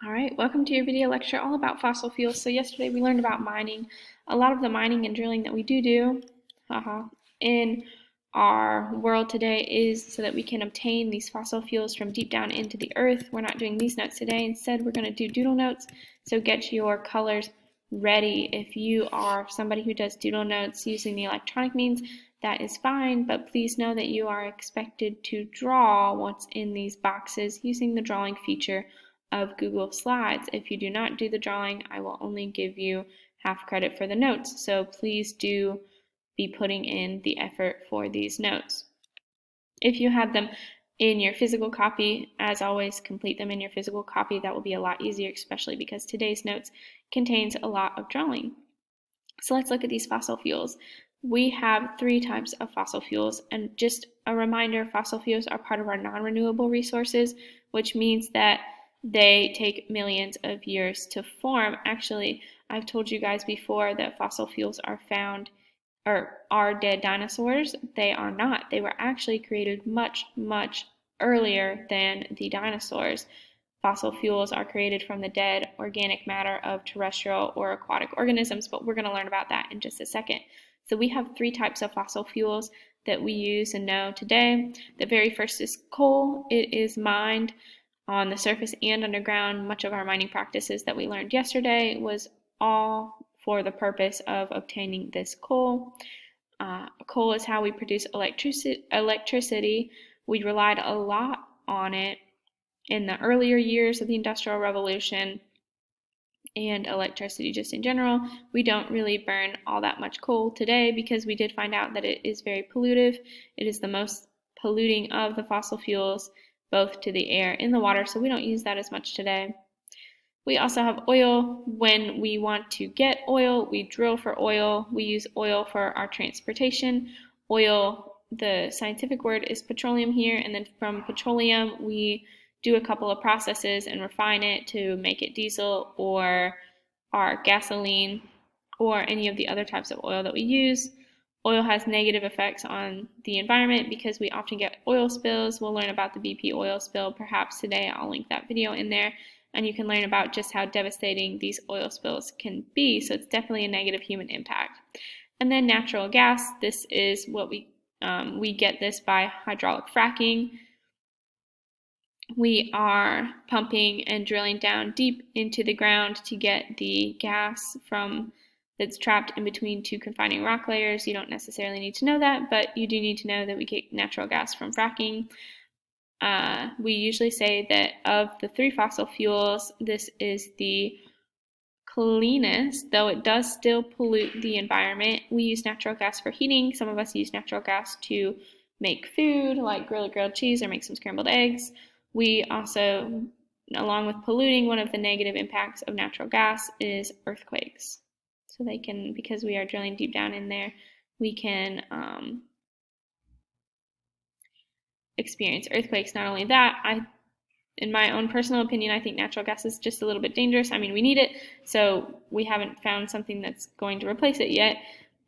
All right, welcome to your video lecture all about fossil fuels. So yesterday we learned about mining. A lot of the mining and drilling that we do in our world today is so that we can obtain these fossil fuels from deep down into the earth. We're not doing these notes today. Instead, we're going to do doodle notes. So get your colors ready. If you are somebody who does doodle notes using the electronic means, that is fine, but please know that you are expected to draw what's in these boxes using the drawing feature of Google Slides. If you do not do the drawing, I will only give you half credit for the notes. So please do be putting in the effort for these notes. If you have them in your physical copy, as always, complete them in your physical copy. That will be a lot easier, especially because today's notes contains a lot of drawing. So let's look at these fossil fuels. We have three types of fossil fuels, and just a reminder, fossil fuels are part of our non-renewable resources, which means that they take millions of years to form. Actually, I've told you guys before that fossil fuels are found or are dead dinosaurs. They are not. They were actually created much, much earlier than the dinosaurs. Fossil fuels are created from the dead organic matter of terrestrial or aquatic organisms, but we're going to learn about that in just a second. So we have three types of fossil fuels that we use and know today. The very first is coal. It is mined on the surface and underground. Much of our mining practices that we learned yesterday was all for the purpose of obtaining this coal. Coal is how we produce electricity. We relied a lot on it in the earlier years of the Industrial Revolution and electricity just in general. We don't really burn all that much coal today because we did find out that it is very pollutive. It is the most polluting of the fossil fuels, both to the air and the water, so we don't use that as much today. We also have oil. When we want to get oil, we drill for oil. We use oil for our transportation. Oil, the scientific word is petroleum here, and then from petroleum we do a couple of processes and refine it to make it diesel or our gasoline or any of the other types of oil that we use. Oil has negative effects on the environment because we often get oil spills. We'll learn about the BP oil spill perhaps today. I'll link that video in there, and you can learn about just how devastating these oil spills can be. So it's definitely a negative human impact. And then natural gas. This is what we get this by hydraulic fracking. We are pumping and drilling down deep into the ground to get the gas that's trapped in between two confining rock layers. You don't necessarily need to know that, but you do need to know that we get natural gas from fracking. We usually say that of the three fossil fuels, this is the cleanest, though it does still pollute the environment. We use natural gas for heating. Some of us use natural gas to make food, like grill a grilled cheese or make some scrambled eggs. We also, along with polluting, one of the negative impacts of natural gas is earthquakes. So they can, because we are drilling deep down in there, we can experience earthquakes. Not only that, in my own personal opinion, I think natural gas is just a little bit dangerous. I mean, we need it, so we haven't found something that's going to replace it yet.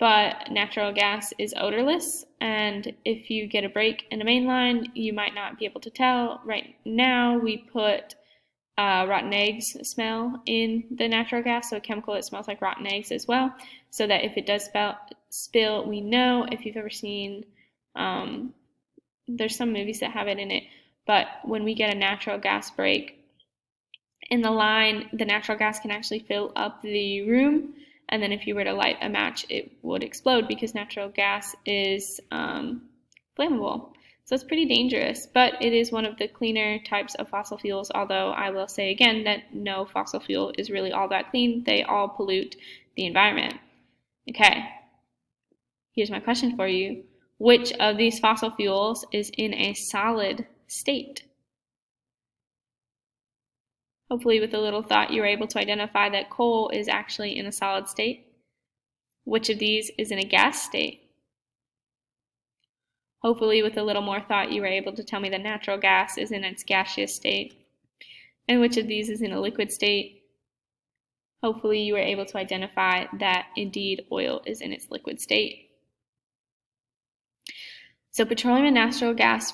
But natural gas is odorless, and if you get a break in a main line, you might not be able to tell. Right now, we put rotten eggs smell in the natural gas, so a chemical that smells like rotten eggs as well, so that if it does spill, we know. If you've ever seen, there's some movies that have it in it, but when we get a natural gas break in the line, the natural gas can actually fill up the room, and then if you were to light a match, it would explode because natural gas is flammable. So it's pretty dangerous, but it is one of the cleaner types of fossil fuels, although I will say again that no fossil fuel is really all that clean. They all pollute the environment. Okay, here's my question for you. Which of these fossil fuels is in a solid state? Hopefully with a little thought you were able to identify that coal is actually in a solid state. Which of these is in a gas state? Hopefully with a little more thought you were able to tell me that natural gas is in its gaseous state. And which of these is in a liquid state? Hopefully you were able to identify that indeed oil is in its liquid state. So petroleum and natural gas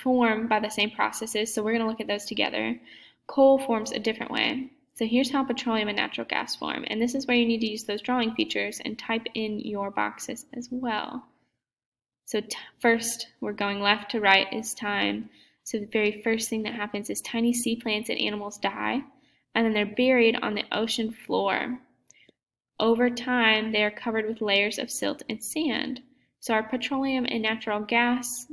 form by the same processes, so we're going to look at those together. Coal forms a different way. So here's how petroleum and natural gas form, and this is where you need to use those drawing features and type in your boxes as well. So first, we're going left to right is time. So the very first thing that happens is tiny sea plants and animals die, and then they're buried on the ocean floor. Over time, they are covered with layers of silt and sand. So our petroleum and natural gas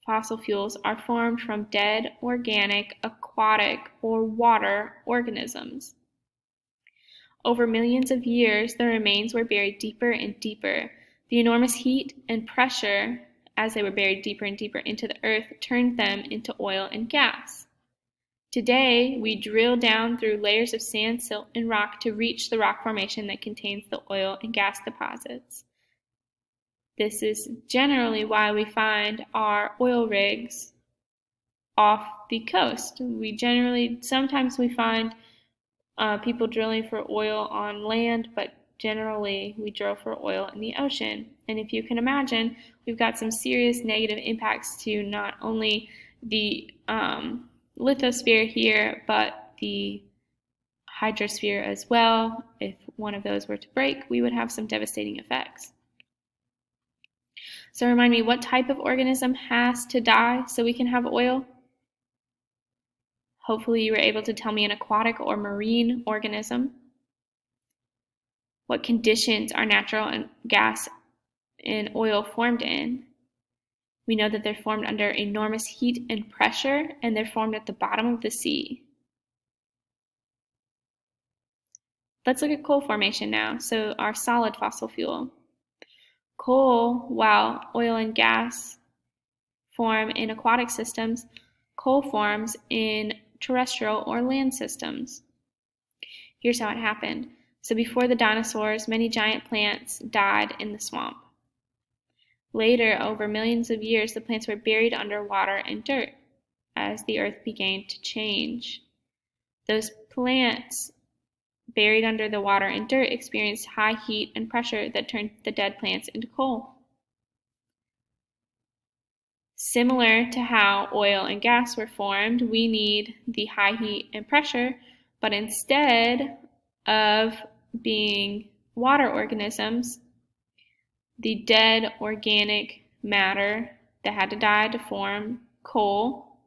fossil fuels are formed from dead, organic, aquatic, or water organisms. Over millions of years, the remains were buried deeper and deeper. The enormous heat and pressure, as they were buried deeper and deeper into the earth, turned them into oil and gas. Today, we drill down through layers of sand, silt, and rock to reach the rock formation that contains the oil and gas deposits. This is generally why we find our oil rigs off the coast. Sometimes we find people drilling for oil on land, but generally we drill for oil in the ocean. And if you can imagine, we've got some serious negative impacts to not only the lithosphere here, but the hydrosphere as well. If one of those were to break, we would have some devastating effects. So remind me, what type of organism has to die so we can have oil? Hopefully you were able to tell me an aquatic or marine organism. What conditions are natural gas and oil formed in? We know that they're formed under enormous heat and pressure, and they're formed at the bottom of the sea. Let's look at coal formation now, so our solid fossil fuel. Coal, while oil and gas form in aquatic systems, coal forms in terrestrial or land systems. Here's how it happened. So before the dinosaurs, many giant plants died in the swamp. Later, over millions of years, the plants were buried under water and dirt as the earth began to change. Those plants buried under the water and dirt experienced high heat and pressure that turned the dead plants into coal. Similar to how oil and gas were formed, we need the high heat and pressure, but instead of being water organisms, the dead organic matter that had to die to form coal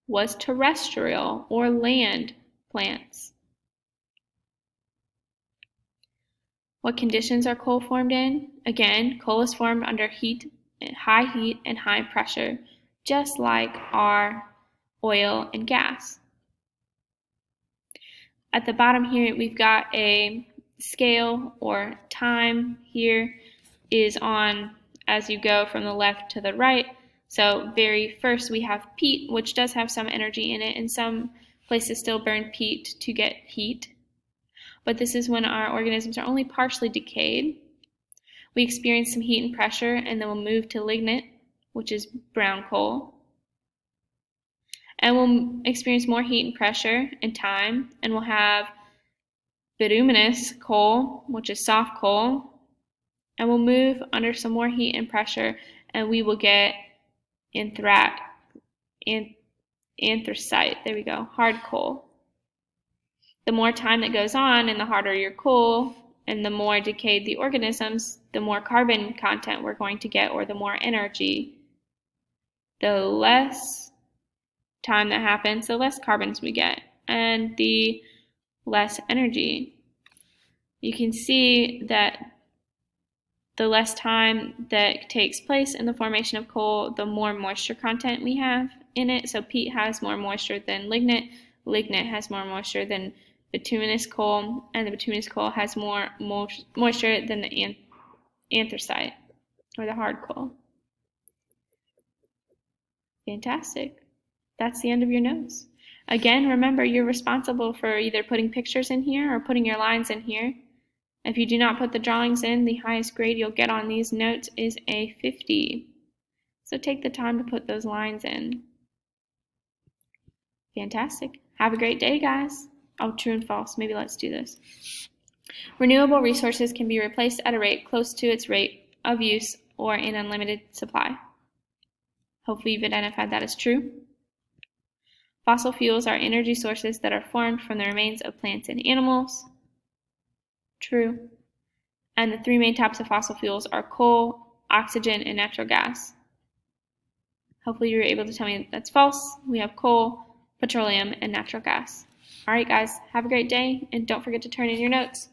was terrestrial or land plants. What conditions are coal formed in? Again, coal is formed under high heat and high pressure, just like our oil and gas. At the bottom here, we've got a scale or time. Here is on as you go from the left to the right. So very first we have peat, which does have some energy in it, and some places still burn peat to get heat. But this is when our organisms are only partially decayed. We experience some heat and pressure, and then we'll move to lignite, which is brown coal. And we'll experience more heat and pressure and time, and we'll have bituminous coal, which is soft coal. And we'll move under some more heat and pressure, and we will get anthracite. There we go, hard coal. The more time that goes on and the harder your coal and the more decayed the organisms, the more carbon content we're going to get, or the more energy. The less time that happens, the less carbons we get, and the less energy. You can see that the less time that takes place in the formation of coal, the more moisture content we have in it. So peat has more moisture than lignite. Lignite has more moisture than bituminous coal, and the bituminous coal has more moisture than the anthracite, or the hard coal. Fantastic. That's the end of your notes. Again, remember, you're responsible for either putting pictures in here or putting your lines in here. If you do not put the drawings in, the highest grade you'll get on these notes is a 50. So take the time to put those lines in. Fantastic. Have a great day, guys. Oh, true and false. Maybe let's do this. Renewable resources can be replaced at a rate close to its rate of use or in unlimited supply. Hopefully you've identified that as true. Fossil fuels are energy sources that are formed from the remains of plants and animals. True. And the three main types of fossil fuels are coal, oxygen, and natural gas. Hopefully you were able to tell me that's false. We have coal, petroleum, and natural gas. All right, guys, have a great day, and don't forget to turn in your notes.